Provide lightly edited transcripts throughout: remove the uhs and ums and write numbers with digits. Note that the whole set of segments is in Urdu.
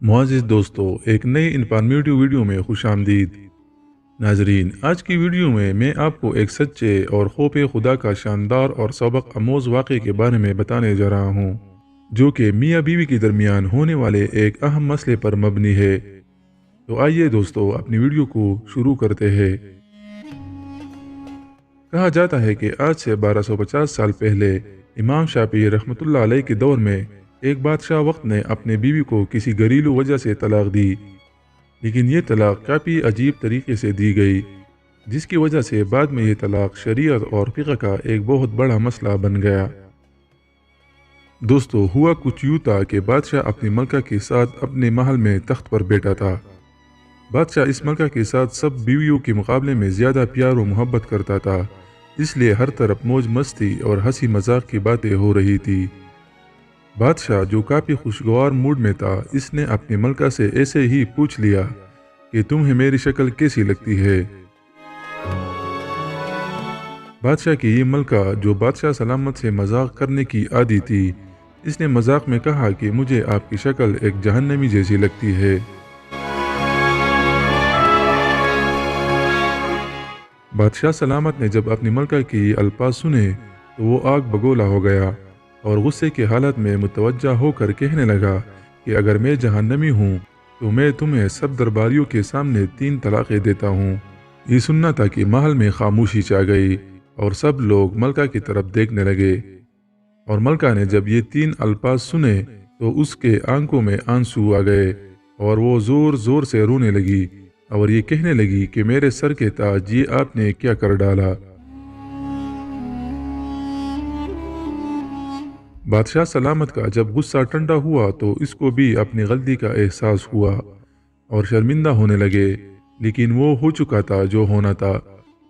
معزز دوستو، ایک نئی انفارمیٹیو ویڈیو میں خوش آمدید۔ ناظرین، آج کی ویڈیو میں آپ کو ایک سچے اور خوف خدا کا شاندار اور سبق آموز واقعے کے بارے میں بتانے جا رہا ہوں، جو کہ میاں بیوی کے درمیان ہونے والے ایک اہم مسئلے پر مبنی ہے۔ تو آئیے دوستو، اپنی ویڈیو کو شروع کرتے ہیں۔ کہا جاتا ہے کہ آج سے 1250 سال پہلے امام شافعی رحمۃ اللہ علیہ کے دور میں ایک بادشاہ وقت نے اپنے بیوی کو کسی گھریلو وجہ سے طلاق دی، لیکن یہ طلاق کافی عجیب طریقے سے دی گئی، جس کی وجہ سے بعد میں یہ طلاق شریعت اور فقہ کا ایک بہت بڑا مسئلہ بن گیا۔ دوستو، ہوا کچھ یوں تھا کہ بادشاہ اپنی ملکہ کے ساتھ اپنے محل میں تخت پر بیٹھا تھا۔ بادشاہ اس ملکہ کے ساتھ سب بیویوں کے مقابلے میں زیادہ پیار و محبت کرتا تھا، اس لیے ہر طرف موج مستی اور ہنسی مذاق کی باتیں ہو رہی تھی۔ بادشاہ، جو کافی خوشگوار موڈ میں تھا، اس نے اپنی ملکہ سے ایسے ہی پوچھ لیا کہ تمہیں میری شکل کیسی لگتی ہے؟ بادشاہ کی یہ ملکہ، جو بادشاہ سلامت سے مذاق کرنے کی عادی تھی، اس نے مذاق میں کہا کہ مجھے آپ کی شکل ایک جہنمی جیسی لگتی ہے۔ بادشاہ سلامت نے جب اپنی ملکہ کی یہ الفاظ سنے تو وہ آگ بگولا ہو گیا اور غصے کی حالت میں متوجہ ہو کر کہنے لگا کہ اگر میں جہنمی ہوں تو میں تمہیں سب درباریوں کے سامنے 3 طلاقیں دیتا ہوں۔ یہ سننا تھا کہ محل میں خاموشی چھا گئی اور سب لوگ ملکہ کی طرف دیکھنے لگے، اور ملکہ نے جب یہ 3 الفاظ سنے تو اس کے آنکھوں میں آنسو آ گئے اور وہ زور زور سے رونے لگی اور یہ کہنے لگی کہ میرے سر کے تاج، یہ آپ نے کیا کر ڈالا؟ بادشاہ سلامت کا جب غصہ ٹھنڈا ہوا تو اس کو بھی اپنی غلطی کا احساس ہوا اور شرمندہ ہونے لگے، لیکن وہ ہو چکا تھا جو ہونا تھا۔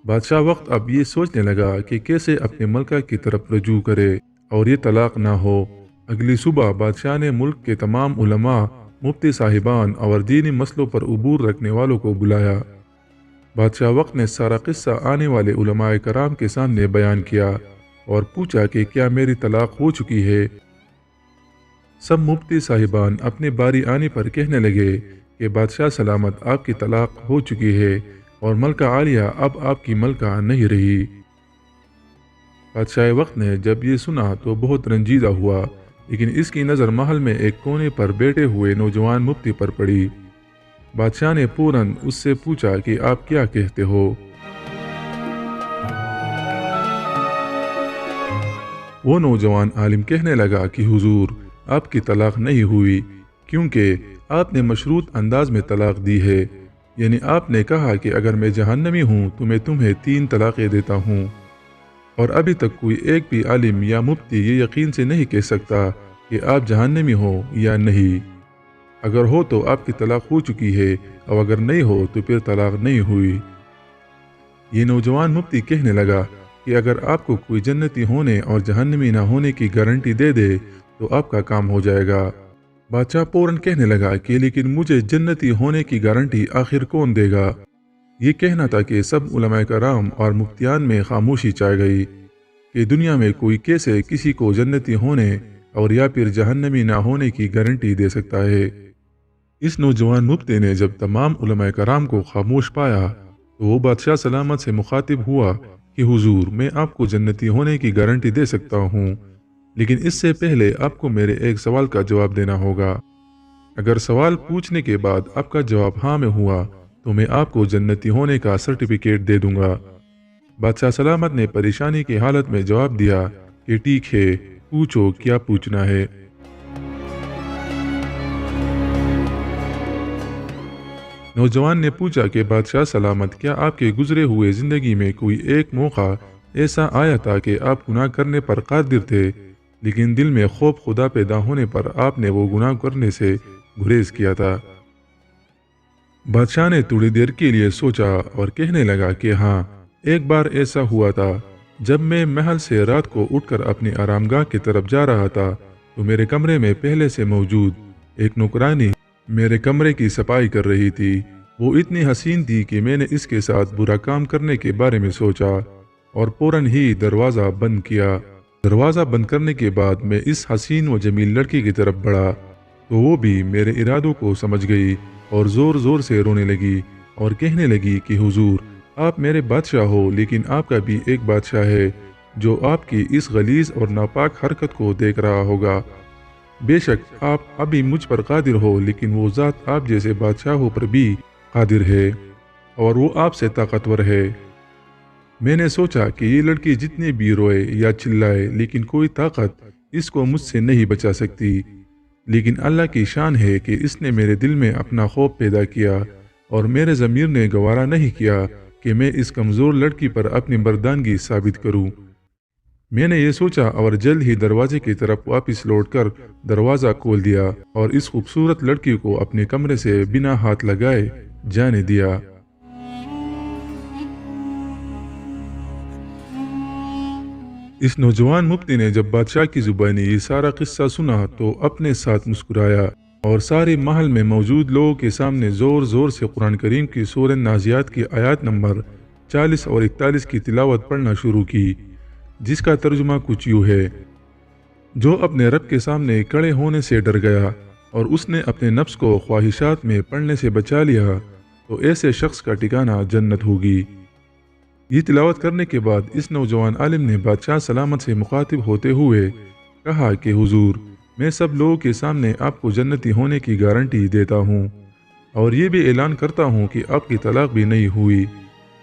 بادشاہ وقت اب یہ سوچنے لگا کہ کیسے اپنے ملکہ کی طرف رجوع کرے اور یہ طلاق نہ ہو۔ اگلی صبح بادشاہ نے ملک کے تمام علماء، مفتی صاحبان اور دینی مسئلوں پر عبور رکھنے والوں کو بلایا۔ بادشاہ وقت نے سارا قصہ آنے والے علماء کرام کے سامنے بیان کیا اور پوچھا کہ کیا میری طلاق ہو چکی ہے؟ سب مفتی صاحبان اپنے باری آنے پر کہنے لگے کہ بادشاہ سلامت، آپ کی طلاق ہو چکی ہے اور ملکہ عالیہ اب آپ کی ملکہ نہیں رہی۔ بادشاہ وقت نے جب یہ سنا تو بہت رنجیدہ ہوا، لیکن اس کی نظر محل میں ایک کونے پر بیٹھے ہوئے نوجوان مفتی پر پڑی۔ بادشاہ نے فوراً اس سے پوچھا کہ آپ کیا کہتے ہو؟ وہ نوجوان عالم کہنے لگا کہ حضور، آپ کی طلاق نہیں ہوئی، کیونکہ آپ نے مشروط انداز میں طلاق دی ہے، یعنی آپ نے کہا کہ اگر میں جہنمی ہوں تو میں تمہیں 3 طلاقیں دیتا ہوں، اور ابھی تک کوئی ایک بھی عالم یا مفتی یہ یقین سے نہیں کہہ سکتا کہ آپ جہنمی ہو یا نہیں۔ اگر ہو تو آپ کی طلاق ہو چکی ہے، اور اگر نہیں ہو تو پھر طلاق نہیں ہوئی۔ یہ نوجوان مفتی کہنے لگا کہ اگر آپ کو کوئی جنتی ہونے اور جہنمی نہ ہونے کی گارنٹی دے دے تو آپ کا کام ہو جائے گا۔ بادشاہ فوراً کہنے لگا کہ لیکن مجھے جنتی ہونے کی گارنٹی آخر کون دے گا؟ یہ کہنا تھا کہ سب علماء کرام اور مفتیان میں خاموشی چھا گئی کہ دنیا میں کوئی کیسے کسی کو جنتی ہونے اور یا پھر جہنمی نہ ہونے کی گارنٹی دے سکتا ہے۔ اس نوجوان مفتی نے جب تمام علماء کرام کو خاموش پایا تو وہ بادشاہ سلامت سے مخاطب ہوا کہ حضور، میں آپ کو جنتی ہونے کی گارنٹی دے سکتا ہوں، لیکن اس سے پہلے آپ کو میرے ایک سوال کا جواب دینا ہوگا۔ اگر سوال پوچھنے کے بعد آپ کا جواب ہاں میں ہوا تو میں آپ کو جنتی ہونے کا سرٹیفکیٹ دے دوں گا۔ بادشاہ سلامت نے پریشانی کی حالت میں جواب دیا کہ ٹھیک ہے، پوچھو کیا پوچھنا ہے۔ نوجوان نے پوچھا کہ بادشاہ سلامت، کیا آپ کے گزرے ہوئے زندگی میں کوئی ایک موقع ایسا آیا تھا کہ آپ گناہ کرنے پر قادر تھے، لیکن دل میں خوف خدا پیدا ہونے پر آپ نے وہ گناہ کرنے سے گریز کیا تھا؟ بادشاہ نے تھوڑی دیر کے لیے سوچا اور کہنے لگا کہ ہاں، ایک بار ایسا ہوا تھا جب میں محل سے رات کو اٹھ کر اپنی آرام گاہ کی طرف جا رہا تھا تو میرے کمرے میں پہلے سے موجود ایک نوکرانی میرے کمرے کی صفائی کر رہی تھی۔ وہ اتنی حسین تھی کہ میں نے اس کے ساتھ برا کام کرنے کے بارے میں سوچا اور فوراً ہی دروازہ بند کیا۔ دروازہ بند کرنے کے بعد میں اس حسین و جمیل لڑکی کی طرف بڑھا تو وہ بھی میرے ارادوں کو سمجھ گئی اور زور زور سے رونے لگی اور کہنے لگی کہ حضور آپ میرے بادشاہ ہو، لیکن آپ کا بھی ایک بادشاہ ہے جو آپ کی اس غلیظ اور ناپاک حرکت کو دیکھ رہا ہوگا۔ بے شک آپ ابھی مجھ پر قادر ہو، لیکن وہ ذات آپ جیسے بادشاہوں پر بھی قادر ہے اور وہ آپ سے طاقتور ہے۔ میں نے سوچا کہ یہ لڑکی جتنے بھی روئے یا چلائے لیکن کوئی طاقت اس کو مجھ سے نہیں بچا سکتی، لیکن اللہ کی شان ہے کہ اس نے میرے دل میں اپنا خوف پیدا کیا اور میرے ضمیر نے گوارا نہیں کیا کہ میں اس کمزور لڑکی پر اپنی مردانگی ثابت کروں۔ میں نے یہ سوچا اور جلد ہی دروازے کی طرف واپس لوٹ کر دروازہ کھول دیا اور اس خوبصورت لڑکی کو اپنے کمرے سے بنا ہاتھ لگائے جانے دیا۔ اس نوجوان مفتی نے جب بادشاہ کی زبانی یہ سارا قصہ سنا تو اپنے ساتھ مسکرایا اور سارے محل میں موجود لوگوں کے سامنے زور زور سے قرآن کریم کی سورہ نازعات کی آیات نمبر 40 اور 41 کی تلاوت پڑھنا شروع کی، جس کا ترجمہ کچھ یوں ہے: جو اپنے رب کے سامنے کھڑے ہونے سے ڈر گیا اور اس نے اپنے نفس کو خواہشات میں پڑنے سے بچا لیا تو ایسے شخص کا ٹھکانہ جنت ہوگی۔ یہ تلاوت کرنے کے بعد اس نوجوان عالم نے بادشاہ سلامت سے مخاطب ہوتے ہوئے کہا کہ حضور میں سب لوگوں کے سامنے آپ کو جنتی ہونے کی گارنٹی دیتا ہوں اور یہ بھی اعلان کرتا ہوں کہ آپ کی طلاق بھی نہیں ہوئی۔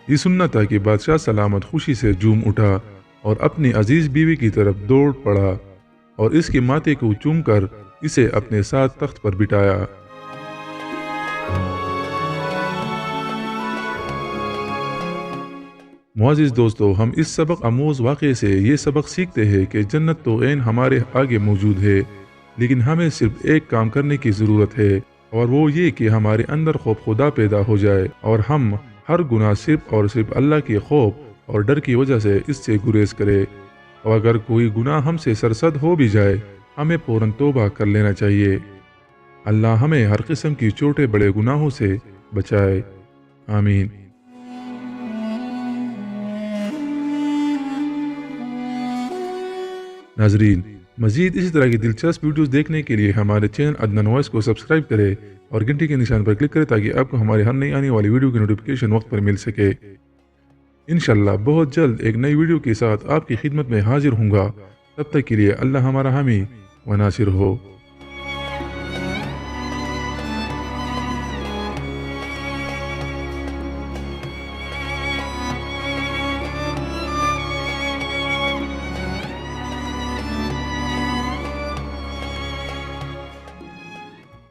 یہ سننا تھا کہ بادشاہ سلامت خوشی سے جھوم اٹھا اور اپنی عزیز بیوی کی طرف دوڑ پڑا اور اس کے ماتھے کو چوم کر اسے اپنے ساتھ تخت پر بٹھایا۔ معزز دوستو، ہم اس سبق آموز واقعے سے یہ سبق سیکھتے ہیں کہ جنت تو عین ہمارے آگے موجود ہے، لیکن ہمیں صرف ایک کام کرنے کی ضرورت ہے اور وہ یہ کہ ہمارے اندر خوف خدا پیدا ہو جائے اور ہم ہر گناہ صرف اور صرف اللہ کے خوف اور ڈر کی وجہ سے اس سے گریز کرے، اور اگر کوئی گناہ ہم سے سرزد ہو بھی جائے ہمیں فوراً توبہ کر لینا چاہیے۔ اللہ ہمیں ہر قسم کی چھوٹے بڑے گناہوں سے بچائے، آمین۔ ناظرین، مزید اسی طرح کی دلچسپ ویڈیوز دیکھنے کے لیے ہمارے چینل عدنان وائس کو سبسکرائب کریں اور گھنٹی کے نشان پر کلک کریں تاکہ آپ کو ہماری ہر نئی آنے والی ویڈیو کی نوٹیفیکیشن وقت پر مل سکے۔ انشاءاللہ بہت جلد ایک نئی ویڈیو کے ساتھ آپ کی خدمت میں حاضر ہوں گا۔ تب تک کے لیے اللہ ہمارا حامی و ناصر ہو۔